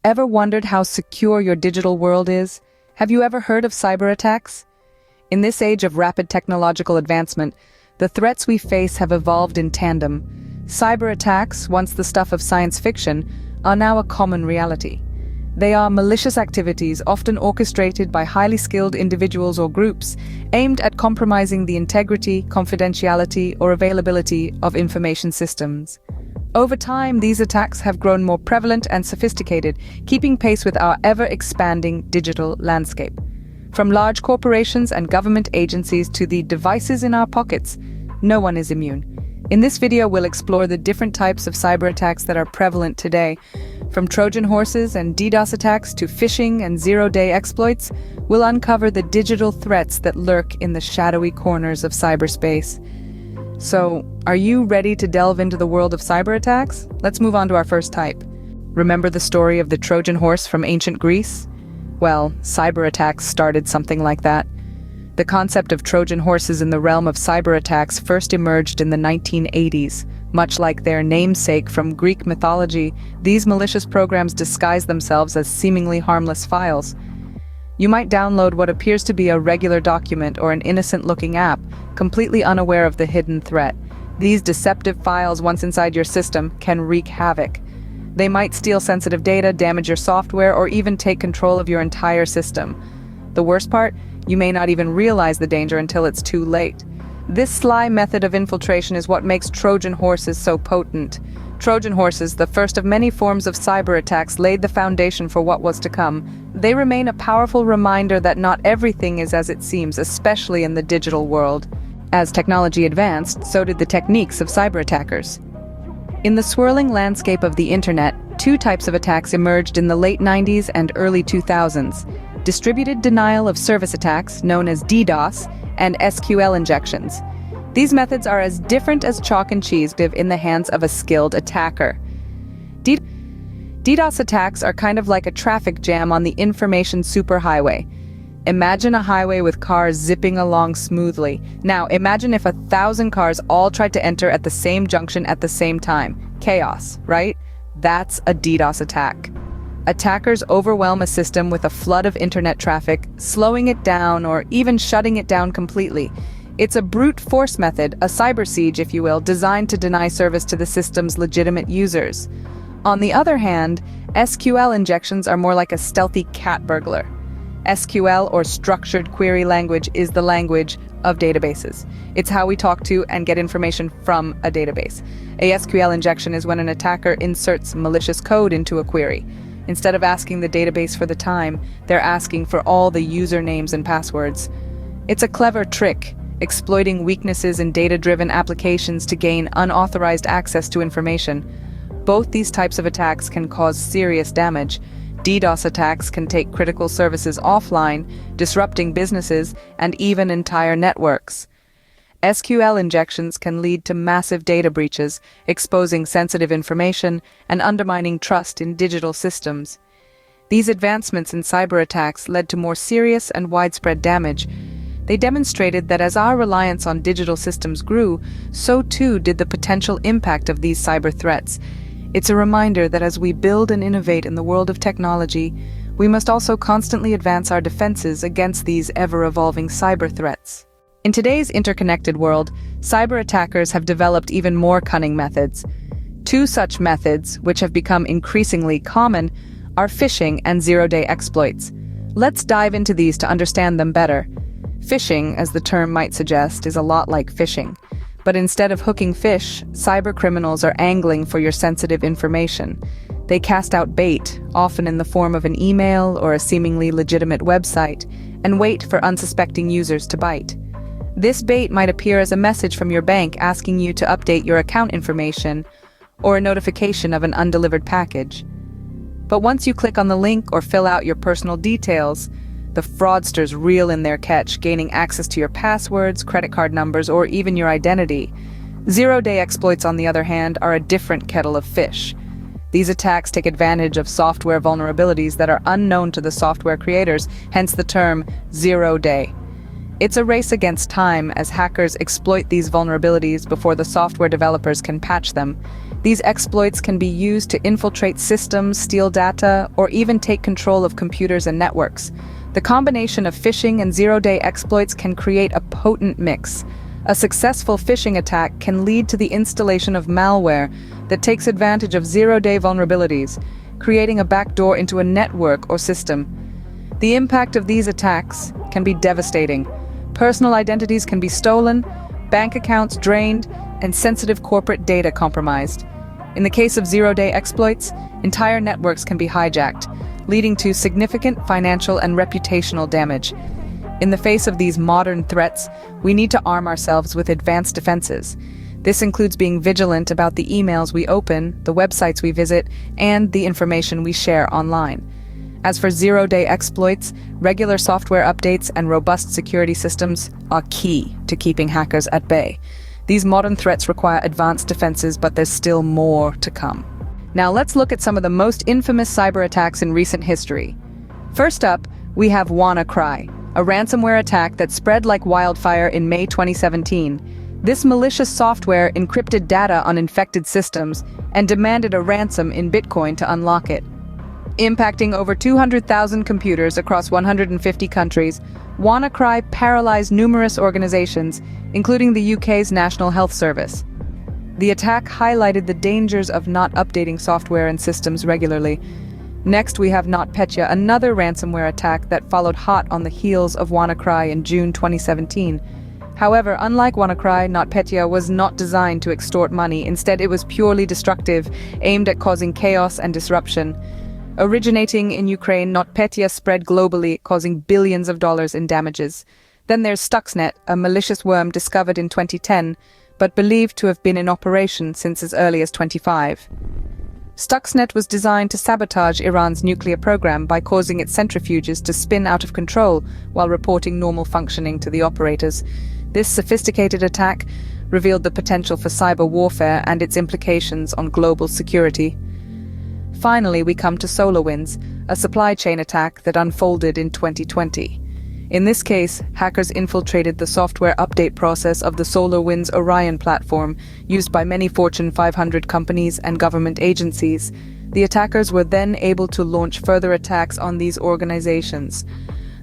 Ever wondered how secure your digital world is? Have you ever heard of cyber attacks? In this age of rapid technological advancement, the threats we face have evolved in tandem. Cyber attacks, once the stuff of science fiction, are now a common reality. They are malicious activities often orchestrated by highly skilled individuals or groups, aimed at compromising the integrity, confidentiality, or availability of information systems. Over time, these attacks have grown more prevalent and sophisticated, keeping pace with our ever-expanding digital landscape. From large corporations and government agencies to the devices in our pockets, no one is immune. In this video, we'll explore the different types of cyber attacks that are prevalent today. From Trojan Horses and DDoS attacks to phishing and zero-day exploits, we'll uncover the digital threats that lurk in the shadowy corners of cyberspace. So, are you ready to delve into the world of cyber attacks? Let's move on to our first type. Remember the story of the Trojan horse from ancient Greece? Well, cyber attacks started something like that. The concept of Trojan horses in the realm of cyber attacks first emerged in the 1980s. Much like their namesake from Greek mythology, these malicious programs disguise themselves as seemingly harmless files. You might download what appears to be a regular document or an innocent-looking app, completely unaware of the hidden threat. These deceptive files, once inside your system, can wreak havoc. They might steal sensitive data, damage your software, or even take control of your entire system. The worst part? You may not even realize the danger until it's too late. This sly method of infiltration is what makes Trojan horses so potent. Trojan horses, the first of many forms of cyber attacks, laid the foundation for what was to come. They remain a powerful reminder that not everything is as it seems, especially in the digital world. As technology advanced, so did the techniques of cyber attackers. In the swirling landscape of the internet, two types of attacks emerged in the late 90s and early 2000s. Distributed denial of service attacks, known as DDoS, and SQL injections. These methods are as different as chalk and cheese in the hands of a skilled attacker. DDoS attacks are kind of like a traffic jam on the information superhighway. Imagine a highway with cars zipping along smoothly. Now, imagine if 1,000 cars all tried to enter at the same junction at the same time. Chaos, right? That's a DDoS attack. Attackers overwhelm a system with a flood of internet traffic, slowing it down or even shutting it down completely. It's a brute force method, a cyber siege, if you will, designed to deny service to the system's legitimate users. On the other hand, SQL injections are more like a stealthy cat burglar. SQL, or Structured Query Language, is the language of databases. It's how we talk to and get information from a database. A SQL injection is when an attacker inserts malicious code into a query. Instead of asking the database for the time, they're asking for all the usernames and passwords. It's a clever trick, exploiting weaknesses in data-driven applications to gain unauthorized access to information. Both these types of attacks can cause serious damage. DDoS attacks can take critical services offline, disrupting businesses and even entire networks. SQL injections can lead to massive data breaches, exposing sensitive information and undermining trust in digital systems. These advancements in cyber attacks led to more serious and widespread damage. They demonstrated that as our reliance on digital systems grew, so too did the potential impact of these cyber threats. It's a reminder that as we build and innovate in the world of technology, we must also constantly advance our defenses against these ever-evolving cyber threats. In today's interconnected world, cyber attackers have developed even more cunning methods. Two such methods, which have become increasingly common, are phishing and zero-day exploits. Let's dive into these to understand them better. Phishing, as the term might suggest, is a lot like fishing. But instead of hooking fish, cyber criminals are angling for your sensitive information. They cast out bait, often in the form of an email or a seemingly legitimate website, and wait for unsuspecting users to bite. This bait might appear as a message from your bank asking you to update your account information, or a notification of an undelivered package. But once you click on the link or fill out your personal details, the fraudsters reel in their catch, gaining access to your passwords, credit card numbers, or even your identity. Zero-day exploits, on the other hand, are a different kettle of fish. These attacks take advantage of software vulnerabilities that are unknown to the software creators, hence the term zero-day. It's a race against time as hackers exploit these vulnerabilities before the software developers can patch them. These exploits can be used to infiltrate systems, steal data, or even take control of computers and networks. The combination of phishing and zero-day exploits can create a potent mix. A successful phishing attack can lead to the installation of malware that takes advantage of zero-day vulnerabilities, creating a backdoor into a network or system. The impact of these attacks can be devastating. Personal identities can be stolen, bank accounts drained, and sensitive corporate data compromised. In the case of zero-day exploits, entire networks can be hijacked, leading to significant financial and reputational damage. In the face of these modern threats, we need to arm ourselves with advanced defenses. This includes being vigilant about the emails we open, the websites we visit, and the information we share online. As for zero-day exploits, regular software updates and robust security systems are key to keeping hackers at bay. These modern threats require advanced defenses, but there's still more to come. Now let's look at some of the most infamous cyber attacks in recent history. First up, we have WannaCry, a ransomware attack that spread like wildfire in May 2017. This malicious software encrypted data on infected systems and demanded a ransom in Bitcoin to unlock it. Impacting over 200,000 computers across 150 countries, WannaCry paralyzed numerous organizations, including the UK's National Health Service. The attack highlighted the dangers of not updating software and systems regularly. Next, we have NotPetya, another ransomware attack that followed hot on the heels of WannaCry in June 2017. However, unlike WannaCry, NotPetya was not designed to extort money. Instead, it was purely destructive, aimed at causing chaos and disruption. Originating in Ukraine, NotPetya spread globally, causing billions of dollars in damages. Then there's Stuxnet, a malicious worm discovered in 2010, but believed to have been in operation since as early as 2005. Stuxnet was designed to sabotage Iran's nuclear program by causing its centrifuges to spin out of control while reporting normal functioning to the operators. This sophisticated attack revealed the potential for cyber warfare and its implications on global security. Finally, we come to SolarWinds, a supply chain attack that unfolded in 2020. In this case, hackers infiltrated the software update process of the SolarWinds Orion platform, used by many Fortune 500 companies and government agencies. The attackers were then able to launch further attacks on these organizations.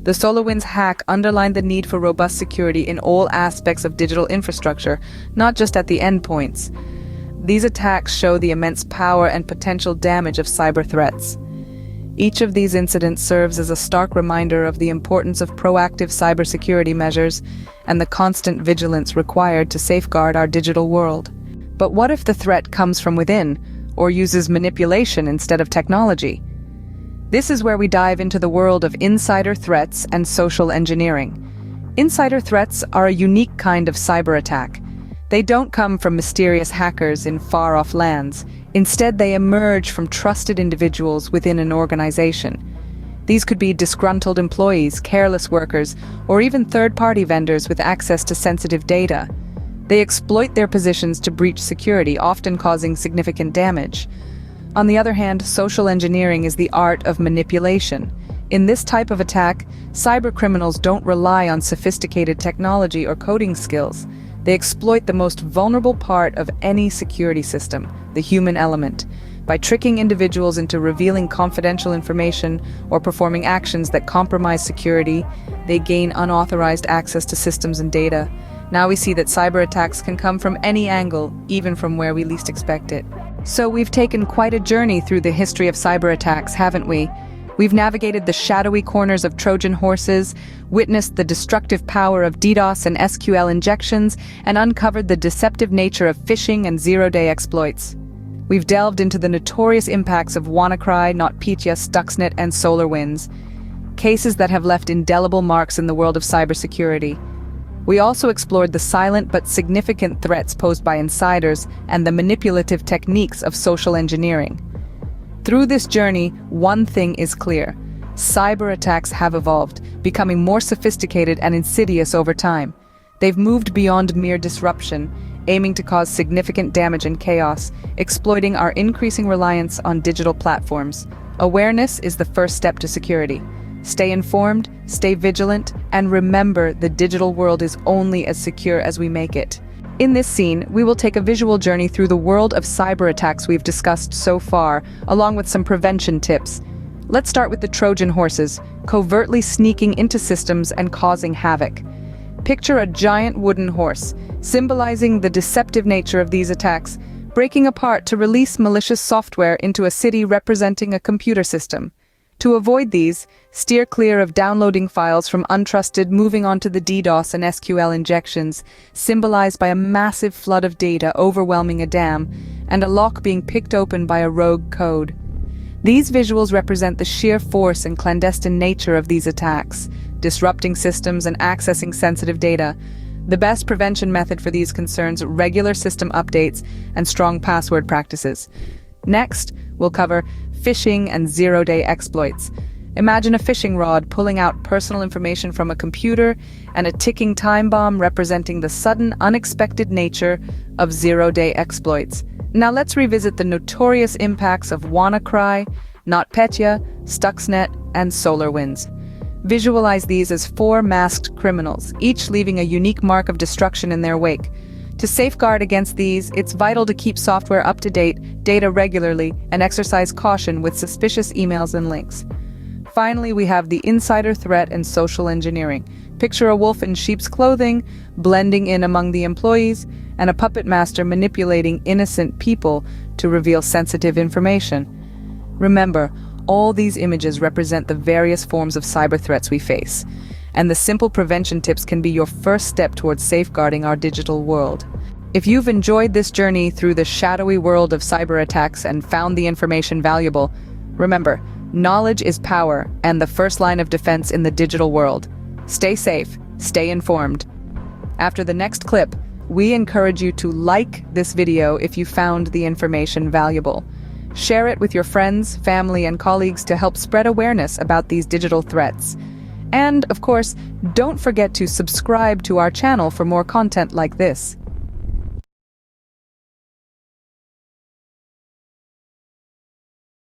The SolarWinds hack underlined the need for robust security in all aspects of digital infrastructure, not just at the endpoints. These attacks show the immense power and potential damage of cyber threats. Each of these incidents serves as a stark reminder of the importance of proactive cybersecurity measures and the constant vigilance required to safeguard our digital world. But what if the threat comes from within, or uses manipulation instead of technology? This is where we dive into the world of insider threats and social engineering. Insider threats are a unique kind of cyber attack. They don't come from mysterious hackers in far-off lands. Instead, they emerge from trusted individuals within an organization. These could be disgruntled employees, careless workers, or even third-party vendors with access to sensitive data. They exploit their positions to breach security, often causing significant damage. On the other hand, social engineering is the art of manipulation. In this type of attack, cybercriminals don't rely on sophisticated technology or coding skills. They exploit the most vulnerable part of any security system, the human element. By tricking individuals into revealing confidential information or performing actions that compromise security, they gain unauthorized access to systems and data. Now we see that cyber attacks can come from any angle, even from where we least expect it. So we've taken quite a journey through the history of cyber attacks, haven't we? We've navigated the shadowy corners of Trojan Horses, witnessed the destructive power of DDoS and SQL injections, and uncovered the deceptive nature of phishing and zero-day exploits. We've delved into the notorious impacts of WannaCry, NotPetya, Stuxnet, and SolarWinds, cases that have left indelible marks in the world of cybersecurity. We also explored the silent but significant threats posed by insiders and the manipulative techniques of social engineering. Through this journey, one thing is clear. Cyber attacks have evolved, becoming more sophisticated and insidious over time. They've moved beyond mere disruption, aiming to cause significant damage and chaos, exploiting our increasing reliance on digital platforms. Awareness is the first step to security. Stay informed, stay vigilant, and remember the digital world is only as secure as we make it. In this scene, we will take a visual journey through the world of cyber attacks we've discussed so far, along with some prevention tips. Let's start with the Trojan Horses, covertly sneaking into systems and causing havoc. Picture a giant wooden horse, symbolizing the deceptive nature of these attacks, breaking apart to release malicious software into a city representing a computer system. To avoid these, steer clear of downloading files from untrusted, moving on to the DDoS and SQL injections, symbolized by a massive flood of data overwhelming a dam, and a lock being picked open by a rogue code. These visuals represent the sheer force and clandestine nature of these attacks, disrupting systems and accessing sensitive data. The best prevention method for these concerns regular system updates and strong password practices. Next, we'll cover phishing and zero-day exploits. Imagine a phishing rod pulling out personal information from a computer and a ticking time bomb representing the sudden, unexpected nature of zero-day exploits. Now let's revisit the notorious impacts of WannaCry, NotPetya, Stuxnet, and SolarWinds. Visualize these as four masked criminals, each leaving a unique mark of destruction in their wake. To safeguard against these, it's vital to keep software up to date, data regularly, and exercise caution with suspicious emails and links. Finally, we have the insider threat and social engineering. Picture a wolf in sheep's clothing, blending in among the employees, and a puppet master manipulating innocent people to reveal sensitive information. Remember, all these images represent the various forms of cyber threats we face, and the simple prevention tips can be your first step towards safeguarding our digital world. If you've enjoyed this journey through the shadowy world of cyber attacks and found the information valuable, remember, knowledge is power and the first line of defense in the digital world. Stay safe, stay informed. After the next clip, we encourage you to like this video if you found the information valuable. Share it with your friends, family, and colleagues to help spread awareness about these digital threats. And, of course, don't forget to subscribe to our channel for more content like this.